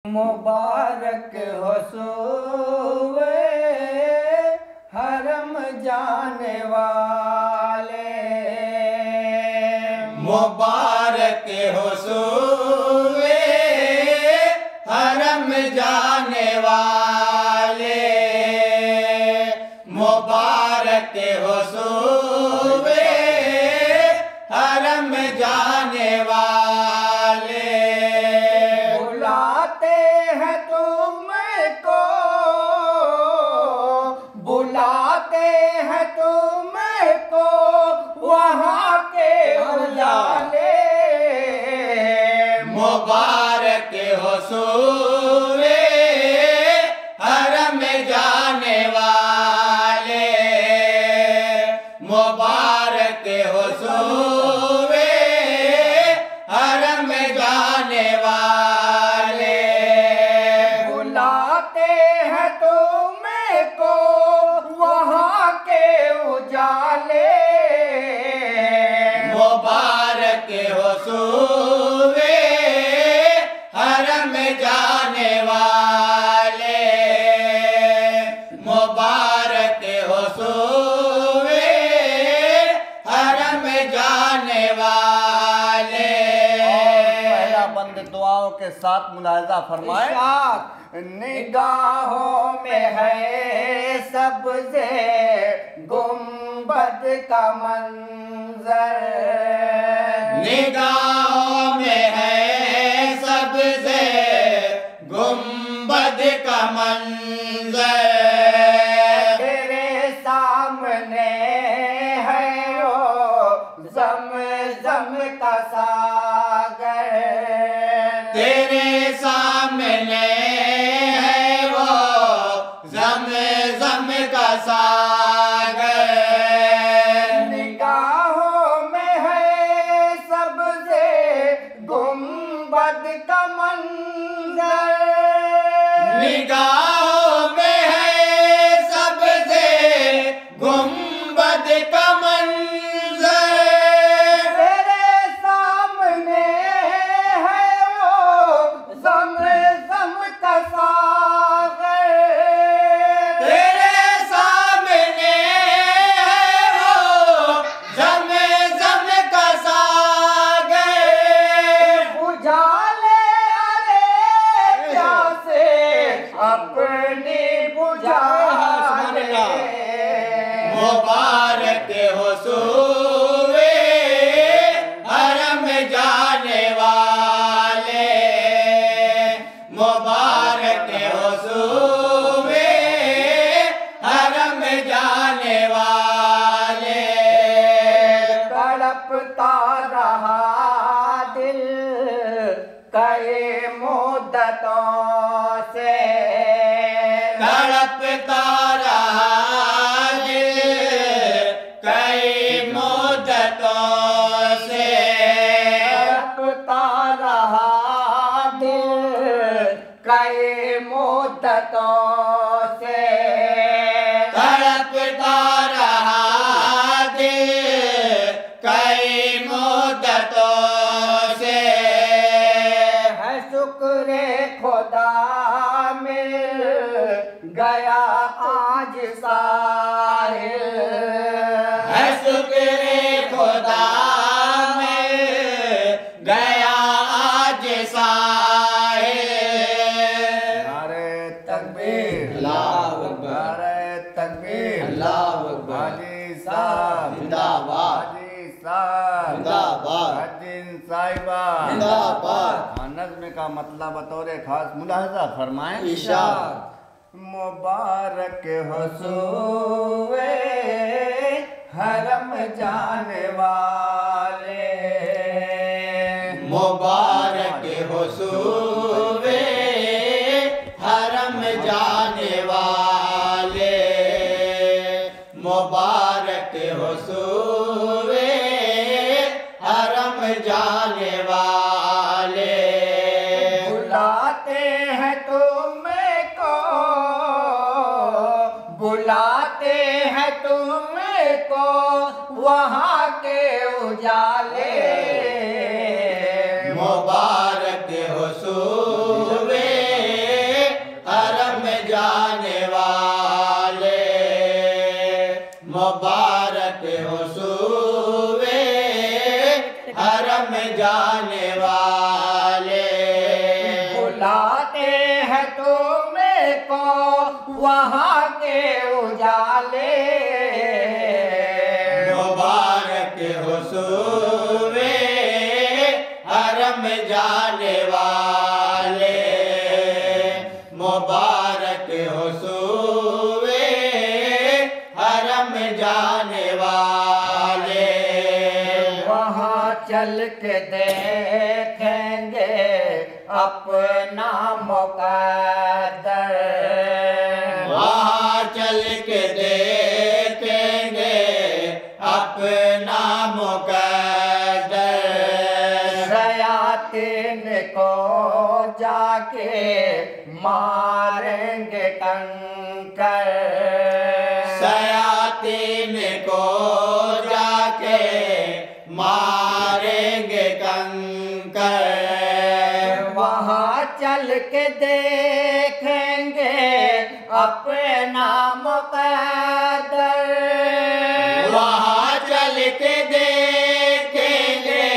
मुबारक हो सुबह हरम जाने वाले, मुबारक हो सुबह हरम जाने वाले, मुबारक हो सुबह हरम जाने वाले। बुलाते हैं तुमको, बुलाते हैं तुमको वहाँ के उजाले, मुबारक हो सुबह हरम जाने वाले, मुबारक हो सुबह हरम जाने वाले। बुलाते हैं तुमको वहाँ के उजाले, मुबारक हो सुबह हरम जाने वाले, मुबारक हो सुबह हरम जाने वाले। पहला बंद दुआओं के साथ मुलाहिजा फरमाए। निगाहों में है सबसे गुंबद का मंजर, निगाहों में है सबसे गुंबद का मंजर, तेरे सामने है वो ज़म-ज़म का सागर, तेरे सामने है वो ज़म-ज़म का सागर, निगाहों में है सबसे गुंबद का मंजर, निगाहों में है सबसे गुंबद का मंजर, तेरे सामने है वो ज़म-ज़म का सागर, तेरे सामने है वो ज़म-ज़म का सागर, उजाले अरे प्यासे अपनी बुझाले, मुबारक हो सुबह हरम जाने वाले, मुबारक हो सुबह हरम जाने वाले। तड़पता रहा दिल कई मुद्दतों से, तड़पता रहा दिल कई मुद्दतों से, तड़पता रहा दिल कई मुद्दतों से, तड़पता रहा दिल कई मुद्दतों से, है शुक्र खुदा मिल गया आज साहिल, है शुक्र खुदा में गया आज साहिल। नारे तकबीर, अल्लाहु अकबर, नारे तकबीर, अल्लाहु अकबर, हाजी साहब जिंदाबाद, हाजी साहब जिंदाबाद, हाजी साहिबा जिंदाबाद। नज़्म का मतलब बतौर खास मुलाहिजा फरमाएं। इरशाद। मुबारक हो सुबह हरम जाने वाले, मुबारक हो सुबह हरम जाने वाले, मुबारक हो सुबह हरम जाने वाले। बुलाते हैं तुमको, बुलाते हैं तुमको वहाँ के उजाले, मुबारक हो सुबह बुलाते हैं तुमको वहाँ के उजाले। मुबारक हो सूबे हरम जाने वाले, मुबारक हो सूबे हरम जाने वाले। वहाँ चल के देखेंगे अपना मुक़द्दर, वहाँ चल के देखेंगे अपना मुक़द्दर। शयातीन को जाके मारेंगे कंकर, शयातीन को जाके मारेंगे कंकर। वहाँ चल के देखेंगे अपना मुक़द्दर, वहाँ चल के देखेंगे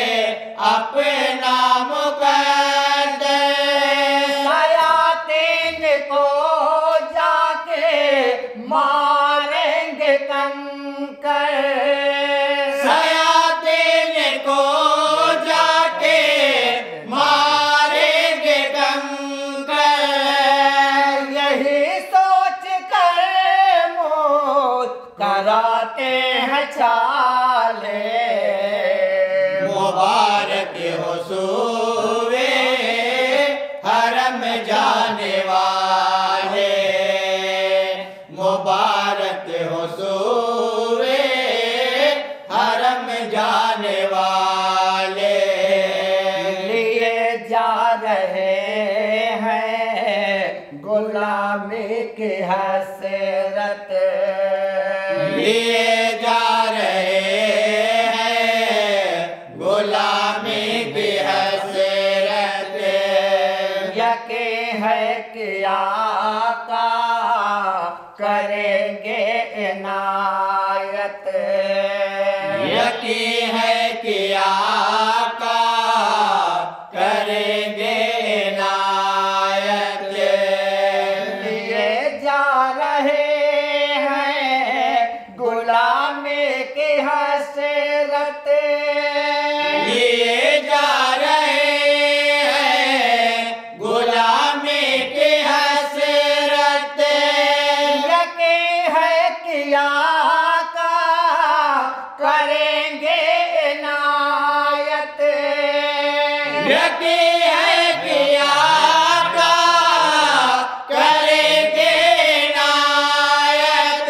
अपना मुक़द्दर। शयातीन को जाके मारेंगे कंकर, शयातीन को जाके मारेंगे कंकर। यही सोच कर मौत कराते हैं चाले। मुबारक हो सूबे हरम जाने वाले, मुबारक हो सूबे हरम जाने वाले। लिए जा रहे हैं गुलामी की हसरत, लिए जा रहे हैं गुलामी की हसरत। यकीन है कि आका करेंगे इनायत, यकीन है कि आका करेंगे इनायत। लिए जा रहे हैं गुलामी की हसरत, लिए जा रहे हैं गुलामी की हसरत। यकीन है कि आका करेंगे इनायत, यकीन है कि आका करेंगे इनायत।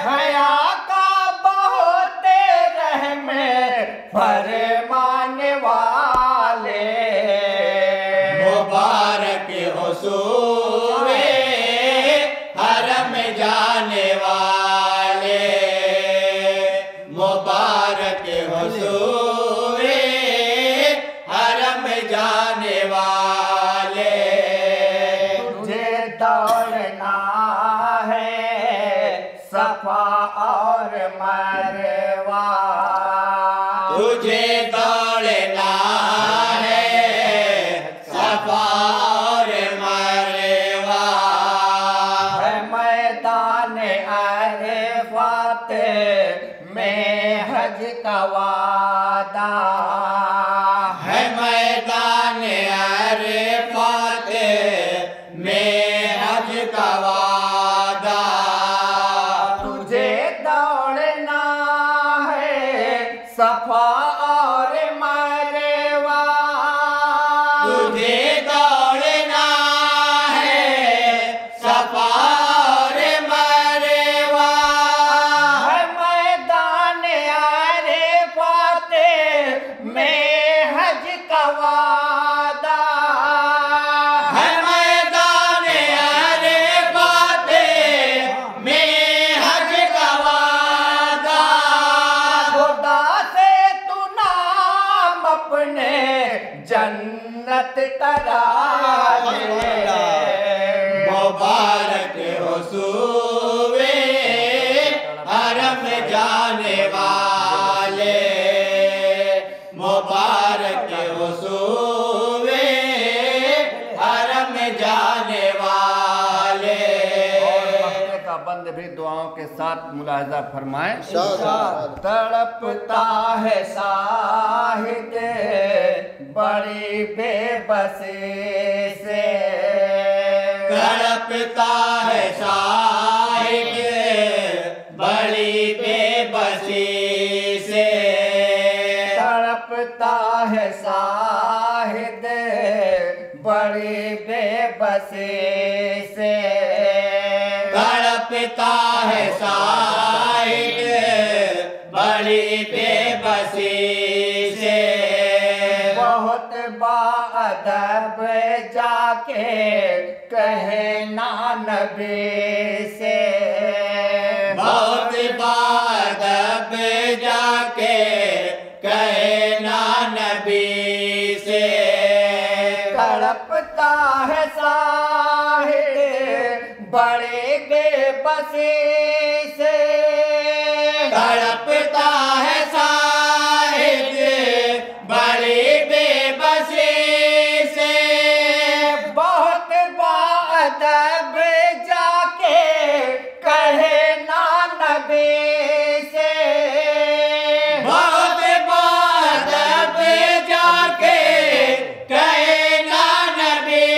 हया का बहुत रहमे फरमाने वाले। मुबारक हो सूबे हरम जाने वाले, मुबारक हो सूबे हरम जाने वाले। तुझे दौड़ना है सफा और मरवा, तुझे दौड़ना है सफा और मरवा। है मैदान अरफात में हज का वादा, है मैदान अरफात में हज का वादा। तुझे दौड़ना है सफा और पाबंद भी दुआओं के साथ मुलाहजा फरमाएं। तड़पता है साहिद बड़ी बेबसी से, तड़पता है साहिद बड़ी बेबसी से, तड़पता है साहिद बड़ी बेबसी से, तड़पता है साहिद बड़ी बेबसी से। बहुत बाअदब जाके कहे ना नबी से, बहुत बाअदब जाके कहे ना नबी से। तड़पता है साहिद बड़े बेबसी से, तड़पता है साहिद बड़ी बेबसी से। बहुत बाअदब जाके कहे ना नबी से, बहुत बाअदब जाके कहे ना नबी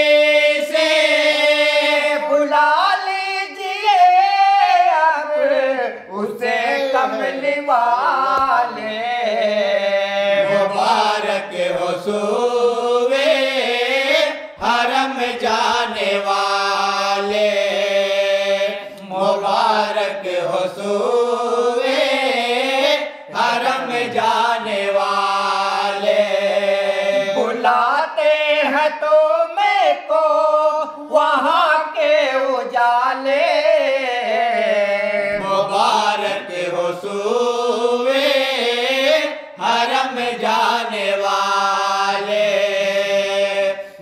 से। बुला लीजिए अब उसे कमली वाले, मुबारक हो सूवे हरम जाने वाले, मुबारक हो सूवे हरम जाने वाले। बुलाते हैं तो मैं को वहाँ के उजाले, मुबारक हो सूवे हरम जाने वाले,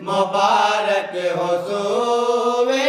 मुबारक हो सूवे